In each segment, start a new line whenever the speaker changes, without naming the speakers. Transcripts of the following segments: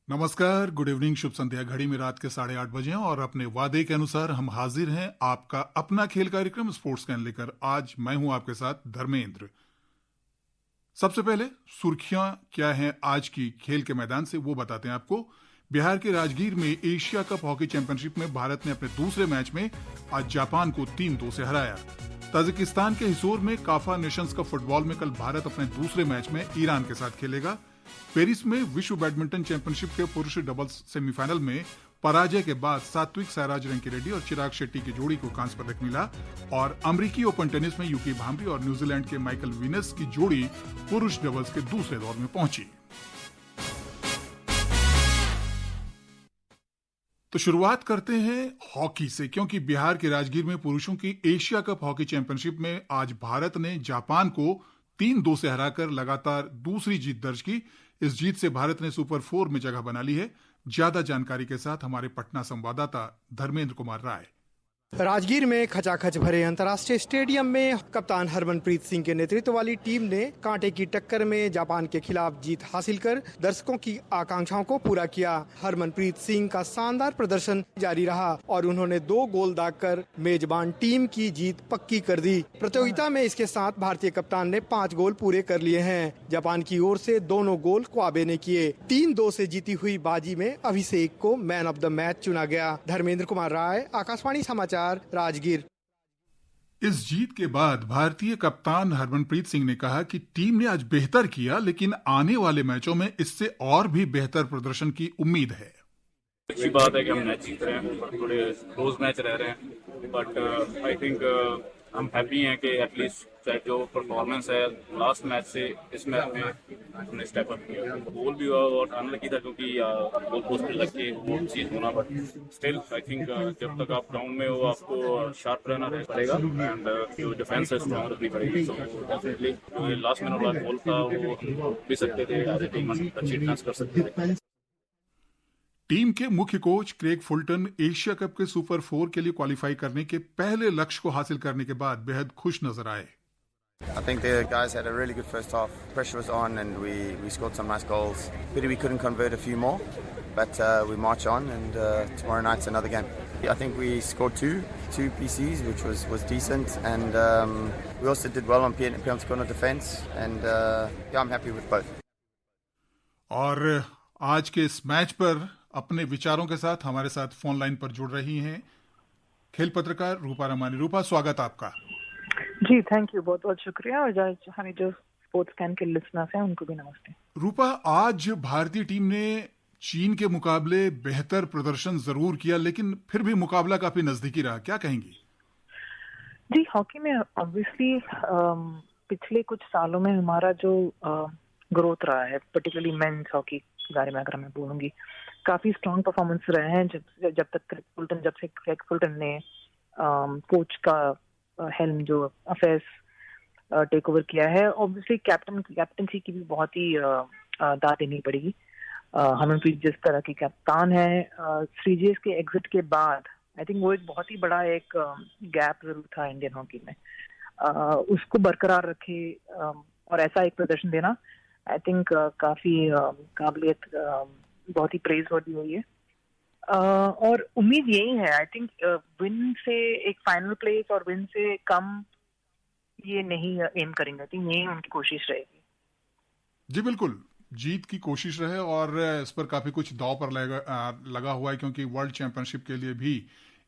नमस्कार, good evening, शुभ संध्या। घड़ी में रात के 8:30 बजे हैं और अपने वादे के अनुसार हम हाजिर हैं आपका अपना खेल कार्यक्रम स्पोर्ट्स कैन लेकर। आज मैं हूं आपके साथ धर्मेंद्र। सबसे पहले सुर्खियां क्या हैं आज की खेल के मैदान से, वो बताते हैं आपको। बिहार के राजगीर में एशिया कप हॉकी चैंपियनशिप में भारत ने अपने दूसरे मैच में आज जापान को 3-2 से हराया। ताजिकिस्तान के हिसोर में काफा नेशंस कप फुटबॉल में कल भारत अपने दूसरे मैच में ईरान के साथ खेलेगा। पेरिस में विश्व बैडमिंटन चैंपियनशिप के पुरुष डबल्स सेमीफाइनल में पराजय के बाद सात्विक साईराज रंकीरेड्डी और चिराग शेट्टी की जोड़ी को कांस्य पदक मिला। और अमेरिकी ओपन टेनिस में यूकी भांबरी और न्यूजीलैंड के माइकल वीनस की जोड़ी पुरुष डबल्स के दूसरे दौर में पहुंची। तो शुरुआत करते हैं हॉकी से, क्योंकि बिहार के राजगीर में पुरुषों की एशिया कप हॉकी चैंपियनशिप में आज भारत ने जापान को 3-2 से हराकर लगातार दूसरी जीत दर्ज की। इस जीत से भारत ने सुपर 4 में जगह बना ली है। ज्यादा जानकारी के साथ हमारे पटना संवाददाता धर्मेंद्र कुमार राय।
राजगीर में खचाखच भरे अंतर्राष्ट्रीय स्टेडियम में कप्तान हरमनप्रीत सिंह के नेतृत्व वाली टीम ने कांटे की टक्कर में जापान के खिलाफ जीत हासिल कर दर्शकों की आकांक्षाओं को पूरा किया। हरमनप्रीत सिंह का शानदार प्रदर्शन जारी रहा और उन्होंने 2 गोल दागकर मेजबान टीम की जीत पक्की कर दी। प्रतियोगिता में इसके साथ भारतीय कप्तान ने 5 गोल पूरे कर लिए हैं। जापान की ओर से दोनों गोल क्वाबे ने किए। 3-2 से जीती हुई बाजी में अभिषेक को मैन ऑफ द मैच चुना गया। धर्मेंद्र कुमार राय, आकाशवाणी समाचार, राजगीर।
इस जीत के बाद भारतीय कप्तान हरमनप्रीत सिंह ने कहा कि टीम ने आज बेहतर किया, लेकिन आने वाले मैचों में इससे और भी बेहतर प्रदर्शन की उम्मीद है।
अच्छी बात है कि हम मैच जीत रहे हैं, थोड़े क्लोज मैच रह रहे हैं, बट आई थिंक हम हैप्पी हैं कि एटलीस्ट जो परफॉर्मेंस है लास्ट मैच से इस मैच में हमने स्टेप अप किया। गोल भी हुआ और अनलकी था क्योंकि गोल पोस्ट पे लग के वो चीज होना, बट स्टिल आई थिंक जब तक आप ग्राउंड में हो आपको शार्प रहना पड़ेगा एंड जो डिफेंस है स्ट्रॉन्ग रखनी पड़ेगी। सो डेफिनेटली जो लास्ट मिनट वाला गोल था वो हम भी सकते थे, एज ए टीम अच्छी डिफेंस कर सकते थे।
टीम के मुख्य coach Craig Fulton Asia cup के सुपर 4 के लिए क्वालिफाई करने के पहले लक्ष्य को हासिल करने के बाद बेहद खुश नजर आए।
I think the guys had a really good first half. Pressure was on and we scored some nice goals. Pity we couldn't convert a few more, but we march on and tomorrow night's another game. I think we scored two PCs, which was decent, and we also did well on penalty corner defense, and yeah, I'm happy with both.
और आज के इस match पर अपने विचारों के साथ हमारे साथ फोन लाइन पर जुड़ रही हैं खेल पत्रकार रूपा रमानी। रूपा, स्वागत आपका।
जी थैंक यू, बहुत बहुत शुक्रिया। और हमारे जो स्पोर्ट्स कैन के लिसनर्स हैं उनको भी नमस्ते।
रूपा, आज भारतीय टीम ने चीन के मुकाबले बेहतर प्रदर्शन जरूर किया, लेकिन फिर भी मुकाबला काफी नजदीकी रहा, क्या कहेंगी?
जी, हॉकी में ऑब्वियसली पिछले कुछ सालों में हमारा जो ग्रोथ रहा है, पर्टिकुलरली मेंस हॉकी के बारे में अगर मैं बोलूंगी, काफी स्ट्रॉन्ग परफॉर्मेंस रहे हैं जब से क्रेग फुलटन ने कोच का हेल्म जो अफेयर्स टेक ओवर किया है। ऑब्वियसली कैप्टनसी की भी बहुत ही दाद देनी पड़ेगी। हरमनप्रीत जिस तरह की कप्तान है, श्रीजेश के एग्जिट के बाद आई थिंक वो एक बहुत ही बड़ा एक गैप जरूर था इंडियन हॉकी में, उसको बरकरार रखे और ऐसा एक प्रदर्शन देना आई थिंक काफी काबिलियत बहुत ही प्रेज वर्दी हुई है। और उम्मीद यही है, आई थिंक विन से एक फाइनल प्लेस और विन से कम ये नहीं एम करेंगे, आई थिंक यही उनकी कोशिश रहेगी। जी
बिल्कुल, जीत की कोशिश रहे और इस पर काफी कुछ दांव पर लगा हुआ है, क्योंकि वर्ल्ड चैंपियनशिप के लिए भी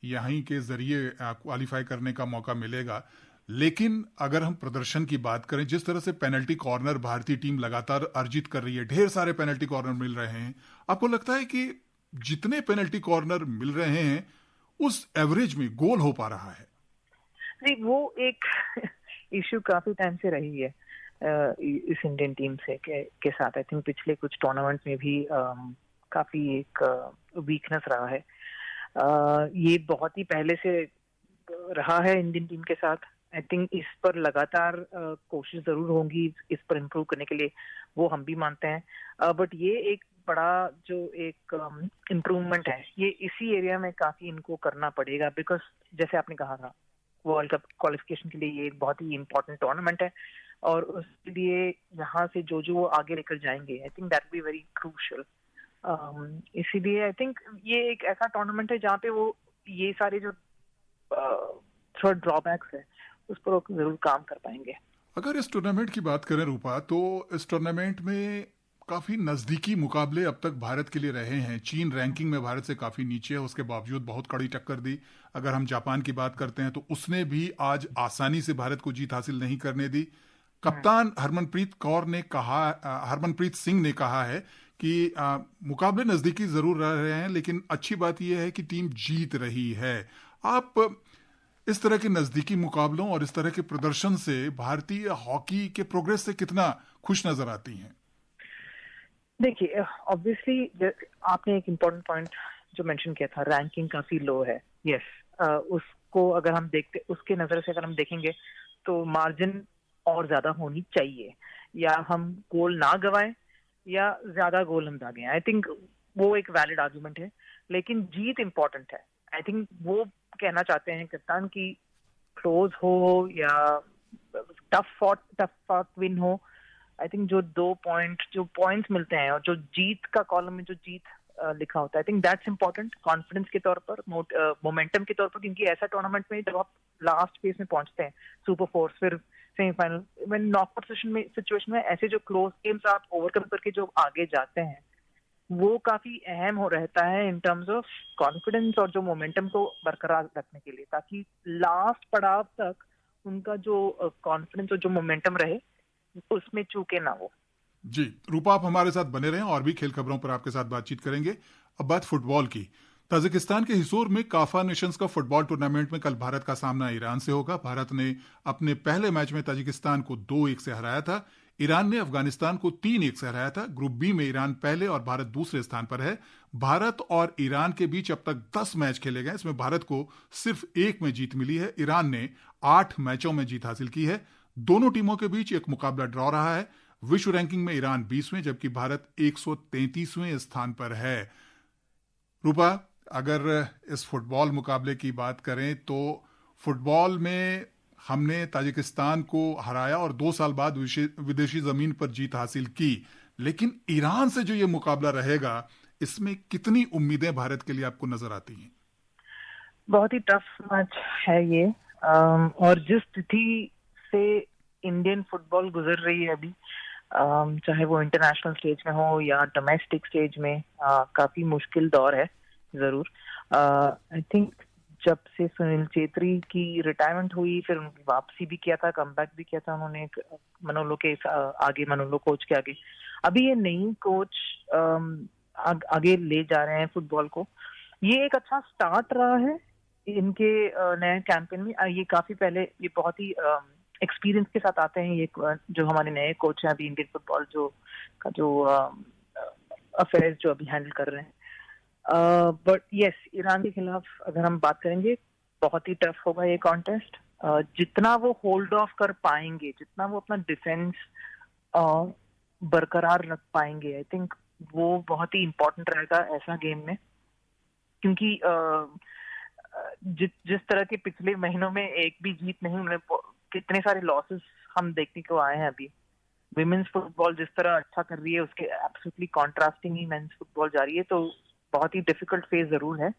यहीं के जरिए क्वालिफाई करने का मौका मिलेगा। लेकिन अगर हम प्रदर्शन की बात करें, जिस तरह से पेनल्टी कॉर्नर भारतीय टीम लगातार अर्जित कर रही है, ढेर सारे पेनल्टी कॉर्नर मिल रहे हैं, आपको लगता है कि जितने पेनल्टी कॉर्नर मिल रहे हैं उस एवरेज में गोल हो पा रहा है?
नहीं, वो एक इश्यू काफी टाइम से रही है इस इंडियन टीम से के साथ। आई थिंक पिछले कुछ टूर्नामेंट में भी काफी एक वीकनेस रहा है। ये बहुत ही पहले से रहा है इंडियन टीम के साथ। आई थिंक इस पर लगातार कोशिश जरूर होगी इस पर इम्प्रूव करने के लिए, वो हम भी मानते हैं। बट ये एक बड़ा जो एक इम्प्रूवमेंट है, ये इसी एरिया में काफी इनको करना पड़ेगा, बिकॉज जैसे आपने कहा था वर्ल्ड कप क्वालिफिकेशन के लिए ये एक बहुत ही इम्पोर्टेंट टूर्नामेंट है और उसके लिए यहाँ से जो आगे लेकर जाएंगे, आई think that be very crucial. इसीलिए आई थिंक ये एक ऐसा टूर्नामेंट है जहाँ पे वो ये सारे जो थोड़ा ड्रॉबैक्स है उस पर वो जरूर काम कर पाएंगे।
अगर इस टूर्नामेंट की बात करें रूपा, तो इस टूर्नामेंट में काफी नजदीकी मुकाबले अब तक भारत के लिए रहे हैं। चीन रैंकिंग में भारत से काफी नीचे है, उसके बावजूद बहुत कड़ी टक्कर दी। अगर हम जापान की बात करते हैं तो उसने भी आज आसानी से भारत को जीत हासिल नहीं करने दी। कप्तान हरमनप्रीत सिंह ने कहा है कि मुकाबले नजदीकी जरूर रह रहे हैं, लेकिन अच्छी बात यह है कि टीम जीत रही है। आप इस तरह के नजदीकी मुकाबलों और इस तरह के प्रदर्शन से भारतीय हॉकी के प्रोग्रेस से कितना खुश नजर आती हैं?
देखिए, ऑब्वियसली आपने एक इम्पोर्टेंट पॉइंट जो मेंशन किया था, रैंकिंग काफी लो है। यस, उसको अगर हम देखते, उसके नजर से अगर हम देखेंगे तो मार्जिन और ज्यादा होनी चाहिए, या हम गोल ना गवाएं या ज्यादा गोल हम दागें। आई थिंक वो एक वैलिड आर्गुमेंट है, लेकिन जीत इंपॉर्टेंट है। आई थिंक वो कहना चाहते हैं कप्तान की क्लोज हो या टफ फॉट विन हो। आई थिंक जो 2 पॉइंट्स मिलते हैं और जो जीत का कॉलम में जो जीत लिखा होता है, I think that's important confidence के तौर पर, मोमेंटम के तौर पर। क्योंकि ऐसा टूर्नामेंट में जब आप लास्ट फेज में पहुंचते हैं, सुपर फोर्स, फिर सेमीफाइनल, नॉकआउट सिचुएशन में ऐसे जो क्लोज गेम्स आप ओवरकम करके जो आगे जाते हैं, वो काफी अहम हो रहता है इन टर्म्स ऑफ कॉन्फिडेंस और जो मोमेंटम को बरकरार रखने के लिए, ताकि लास्ट पड़ाव तक उनका जो कॉन्फिडेंस और जो मोमेंटम रहे, उसमें चूके ना वो।
जी रूपा, आप हमारे साथ बने रहें और भी खेल खबरों पर आपके साथ बातचीत करेंगे। अब बात फुटबॉल की। ताजिकिस्तान के हिसोर में काफा नेशंस का फुटबॉल टूर्नामेंट में कल भारत का सामना ईरान से होगा। भारत ने अपने पहले मैच में ताजिकिस्तान को 2-1 से हराया था। ईरान ने अफगानिस्तान को 3-1 से हराया था। ग्रुप बी में ईरान पहले और भारत दूसरे स्थान पर है। भारत और ईरान के बीच अब तक 10 मैच खेले गए, इसमें भारत को सिर्फ 1 में जीत मिली है। ईरान ने 8 मैचों में जीत हासिल की है। दोनों टीमों के बीच एक मुकाबला ड्रॉ रहा है। विश्व रैंकिंग में ईरान 20वें जबकि भारत 133वें स्थान पर है। रूपा, अगर इस फुटबॉल मुकाबले की बात करें तो फुटबॉल में हमने ताजिकिस्तान को हराया और 2 साल बाद विदेशी जमीन पर जीत हासिल की, लेकिन ईरान से जो ये मुकाबला रहेगा, इसमें कितनी उम्मीदें भारत के लिए आपको नजर आती हैं?
बहुत ही टफ मैच है ये, और जिस स्थिति से इंडियन फुटबॉल गुजर रही है अभी, चाहे वो इंटरनेशनल स्टेज में हो या डोमेस्टिक स्टेज में, काफी मुश्किल दौर है जरूर। आई थिंक जब से सुनील चेत्री की रिटायरमेंट हुई, फिर उनकी वापसी भी किया था, कमबैक भी किया था उन्होंने मनोलो के आगे, मनोलो कोच के आगे। अभी ये नई कोच आगे ले जा रहे हैं फुटबॉल को। ये एक अच्छा स्टार्ट रहा है इनके नए कैंपेन में। ये काफी पहले, ये बहुत ही एक्सपीरियंस के साथ आते हैं ये जो हमारे नए कोच हैं अभी इंडियन फुटबॉल जो अफेयर्स जो अभी हैंडल कर रहे हैं। बट यस, ईरान के खिलाफ अगर हम बात करेंगे, बहुत ही टफ होगा ये कॉन्टेस्ट। जितना वो होल्ड ऑफ कर पाएंगे, जितना वो अपना डिफेंस बरकरार रख पाएंगे, आई थिंक वो बहुत ही इम्पोर्टेंट रहेगा ऐसा गेम में। क्योंकि जिस तरह के पिछले महीनों में एक भी जीत नहीं, उन्हें कितने सारे लॉसेस हम देखने को आए हैं अभी। विमेंस फुटबॉल जिस तरह अच्छा कर रही है, उसके एब्सोल्युटली कॉन्ट्रास्टिंग ही मेंस फुटबॉल जा रही है, तो बहुत ही डिफिकल्ट फेज जरूर है।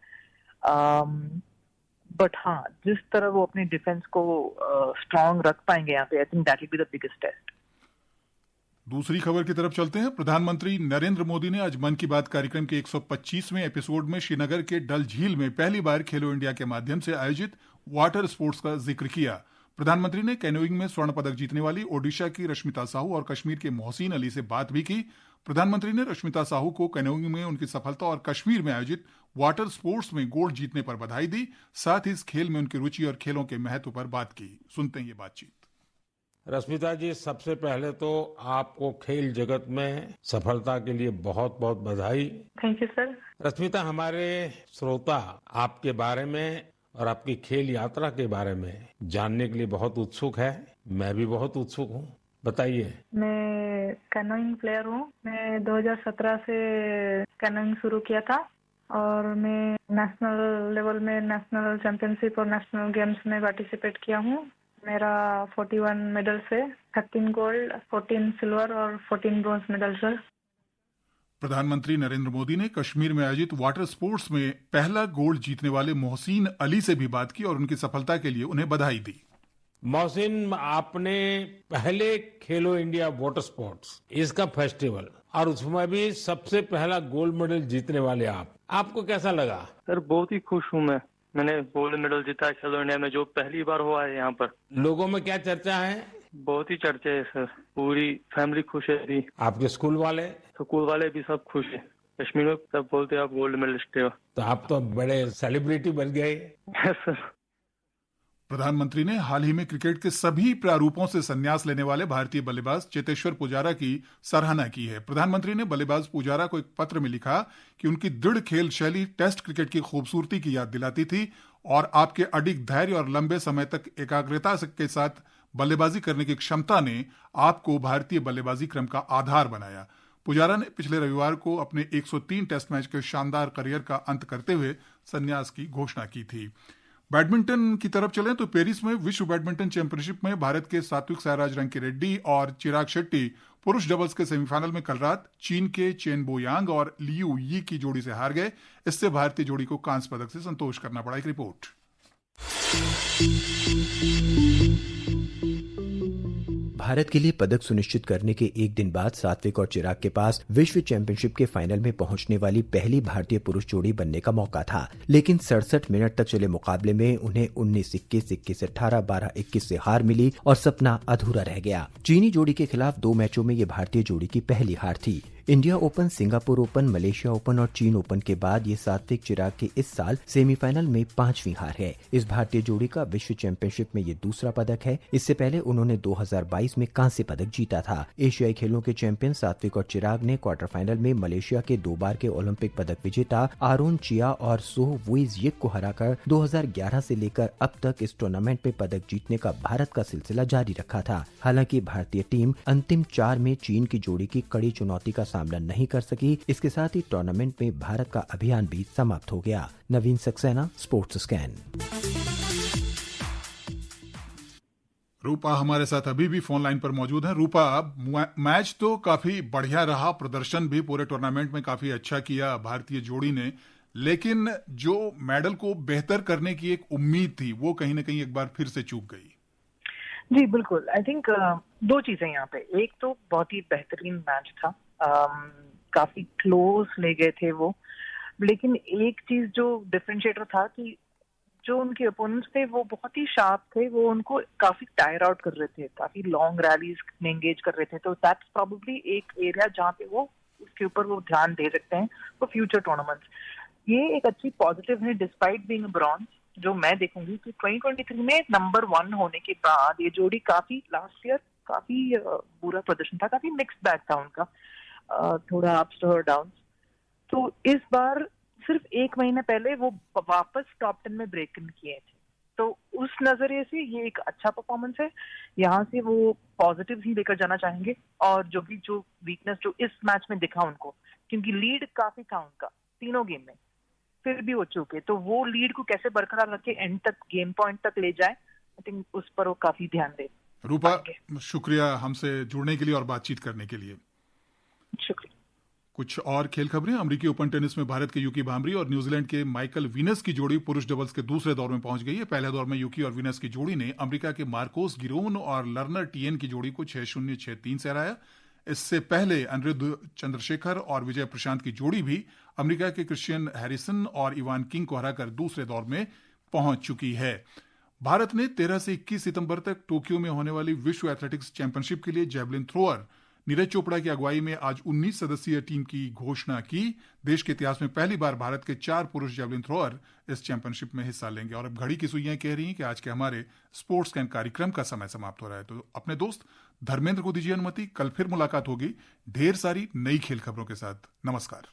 बट हाँ, जिस तरह वो अपने डिफेंस को स्ट्रांग रख पाएंगे यहाँ पे, I think that will be the biggest test.
दूसरी खबर की तरफ चलते हैं। प्रधानमंत्री नरेंद्र मोदी ने आज मन की बात कार्यक्रम के 125वें एपिसोड में श्रीनगर के डल झील में पहली बार खेलो इंडिया के माध्यम से आयोजित वाटर स्पोर्ट्स का जिक्र किया। प्रधानमंत्री ने कैनोइंग में स्वर्ण पदक जीतने वाली ओडिशा की रश्मिता साहू और कश्मीर के मोहसिन अली से बात भी की। प्रधानमंत्री ने रश्मिता साहू को कैनोइंग में उनकी सफलता और कश्मीर में आयोजित वाटर स्पोर्ट्स में गोल्ड जीतने पर बधाई दी। साथ ही इस खेल में उनकी रुचि और खेलों के महत्व पर बात की। सुनते हैं ये बातचीत।
रश्मिता जी, सबसे पहले तो आपको खेल जगत में सफलता के लिए बहुत बहुत बधाई।
Thank you sir.
रश्मिता, हमारे श्रोता आपके बारे में और आपकी खेल यात्रा के बारे में जानने के लिए बहुत उत्सुक है। मैं भी बहुत उत्सुक हूँ, बताइए।
मैं कैनोइंग प्लेयर हूँ। मैं 2017 से कैनोइंग शुरू किया था और मैं नेशनल लेवल में नेशनल चैंपियनशिप और नेशनल गेम्स में पार्टिसिपेट किया हूँ। मेरा 41 मेडल्स है, 13 गोल्ड, 14 सिल्वर और 14 ब्रोंज मेडल सर।
प्रधानमंत्री नरेंद्र मोदी ने कश्मीर में आयोजित वाटर स्पोर्ट्स में पहला गोल्ड जीतने वाले मोहसिन अली से भी बात की और उनकी सफलता के लिए उन्हें बधाई दी।
मोहसिन, आपने पहले खेलो इंडिया वाटर स्पोर्ट्स इसका फेस्टिवल और उसमें भी सबसे पहला गोल्ड मेडल जीतने वाले आपको कैसा लगा?
सर बहुत ही खुश हूँ मैंने गोल्ड मेडल जीता खेलो इंडिया में, जो पहली बार हुआ है यहाँ पर।
लोगों में क्या चर्चा है?
बहुत ही चर्चा है सर, पूरी फैमिली खुश है अभी।
आपके स्कूल वाले
भी सब खुश है। कश्मीर में सब बोलते हैं आप गोल्ड मेडलिस्ट हो।
तो आप तो बड़े सेलिब्रिटी बन गए।
सर,
प्रधानमंत्री ने हाल ही में क्रिकेट के सभी प्रारूपों से संन्यास लेने वाले भारतीय बल्लेबाज चेतेश्वर पुजारा की सराहना की है। प्रधानमंत्री ने बल्लेबाज पुजारा को एक पत्र में लिखा कि उनकी दृढ़ खेल शैली टेस्ट क्रिकेट की खूबसूरती की याद दिलाती थी और आपके अडिग धैर्य और लंबे समय तक एकाग्रता के साथ बल्लेबाजी करने की क्षमता ने आपको भारतीय बल्लेबाजी क्रम का आधार बनाया। पुजारा ने पिछले रविवार को अपने 103 टेस्ट मैच के शानदार करियर का अंत करते हुए संन्यास की घोषणा की थी। बैडमिंटन की तरफ चलें तो पेरिस में विश्व बैडमिंटन चैंपियनशिप में भारत के सात्विक साईराज रंकीरेड्डी और चिराग शेट्टी पुरुष डबल्स के सेमीफाइनल में कल रात चीन के चेन बो यांग और लियू यी की जोड़ी से हार गए। इससे भारतीय जोड़ी को कांस्य पदक से संतोष करना पड़ा। एक रिपोर्ट।
भारत के लिए पदक सुनिश्चित करने के एक दिन बाद सात्विक और चिराग के पास विश्व चैंपियनशिप के फाइनल में पहुंचने वाली पहली भारतीय पुरुष जोड़ी बनने का मौका था, लेकिन 67 मिनट तक चले मुकाबले में उन्हें 19-21, 21-18, 12-21 से हार मिली और सपना अधूरा रह गया। चीनी जोड़ी के खिलाफ 2 मैचों में ये भारतीय जोड़ी की पहली हार थी। India open, Singapore open, Malaysia open और चीन ओपन के बाद ये सात्विक चिराग के इस साल सेमीफाइनल में 5वीं हार है। इस भारतीय जोड़ी का विश्व चैंपियनशिप में ये दूसरा पदक है। इससे पहले उन्होंने 2022 में कांस्य पदक जीता था। एशियाई खेलों के चैंपियन सात्विक और चिराग ने क्वार्टर फाइनल में मलेशिया के 2 बार के ओलंपिक पदक विजेता आरोन चिया और सोह वुइजिक को हराकर 2011 से लेकर अब तक इस टूर्नामेंट में पदक जीतने का भारत का सिलसिला जारी रखा था। हालांकि भारतीय टीम अंतिम 4 में चीन की जोड़ी की कड़ी चुनौती का सामना नहीं कर सकी। इसके साथ ही टूर्नामेंट में भारत का अभियान भी समाप्त हो गया। नवीन सक्सेना, स्पोर्ट्स स्कैन।
रूपा हमारे साथ अभी भी फोन लाइन पर मौजूद है। रूपा, मैच तो काफी बढ़िया रहा, प्रदर्शन भी पूरे टूर्नामेंट में काफी अच्छा किया भारतीय जोड़ी ने, लेकिन जो मेडल को बेहतर करने की एक उम्मीद थी वो कहीं ना कहीं एक बार फिर से चूक गई।
जी बिल्कुल। आई थिंक 2 चीजें यहाँ पे। एक तो बहुत ही बेहतरीन मैच था, काफी क्लोज ले गए थे वो, लेकिन एक चीज जो डिफरेंशिएटर था कि जो उनके अपोनेंट्स थे वो बहुत ही शार्प थे, वो उनको काफी टायर आउट कर रहे थे, काफी लॉन्ग रैलीज में एंगेज कर रहे थे। तो दैट्स प्रोबेबली एक एरिया जहाँ पे वो उसके ऊपर वो ध्यान दे सकते हैं फॉर फ्यूचर टूर्नामेंट्स। ये एक अच्छी पॉजिटिव है डिस्पाइट बीइंग ब्रॉन्ज। जो मैं देखूंगी कि 2023 में नंबर 1 होने के बाद ये जोड़ी काफी लास्ट ईयर काफी बुरा प्रदर्शन था, काफी मिक्स्ड बैग था उनका, थोड़ा अप्स और डाउन्स। तो इस बार सिर्फ 1 महीने पहले वो वापस टॉप 10 में ब्रेक इन किए थे, तो उस नजरिए से ये एक अच्छा परफॉर्मेंस है। यहाँ से वो पॉजिटिव ही लेकर जाना चाहेंगे और जो वीकनेस जो इस मैच में दिखा उनको, क्योंकि लीड काफी था उनका तीनों गेम में, फिर भी हो चुके, तो वो लीड को कैसे बरकरार रखे एंड तक गेम पॉइंट तक ले जाए, आई थिंक उस पर वो काफी ध्यान दे।
रूपा, शुक्रिया हमसे जुड़ने के लिए और बातचीत करने के लिए।
शुक्रिया।
कुछ और खेल खबरें। अमेरिकी ओपन टेनिस में भारत के यूकी भांबरी और न्यूजीलैंड के माइकल वीनस की जोड़ी पुरुष डबल्स के दूसरे दौर में पहुंच गई है। पहले दौर में यूकी और वीनस की जोड़ी ने अमेरिका के मार्कोस गिरोन और लर्नर टीएन की जोड़ी को 6-0, 6-3 से हराया। इससे पहले अनिरुद्ध चंद्रशेखर और विजय प्रशांत की जोड़ी भी अमेरिका के क्रिश्चियन हैरिसन और इवान किंग को हराकर दूसरे दौर में पहुंच चुकी है। भारत ने 13 से 21 सितंबर तक टोक्यो में होने वाली विश्व एथलेटिक्स चैंपियनशिप के लिए जैवलिन थ्रोअर नीरज चोपड़ा की अगुवाई में आज 19 सदस्यीय टीम की घोषणा की। देश के इतिहास में पहली बार भारत के 4 पुरुष जैवलिन थ्रोअर इस चैंपियनशिप में हिस्सा लेंगे। और अब घड़ी की सुइयां कह रही हैं कि आज के हमारे स्पोर्ट्स कैन कार्यक्रम का समय समाप्त हो रहा है। तो अपने दोस्त धर्मेंद्र को दीजिए अनुमति, कल फिर मुलाकात होगी ढेर सारी नई खेल खबरों के साथ। नमस्कार।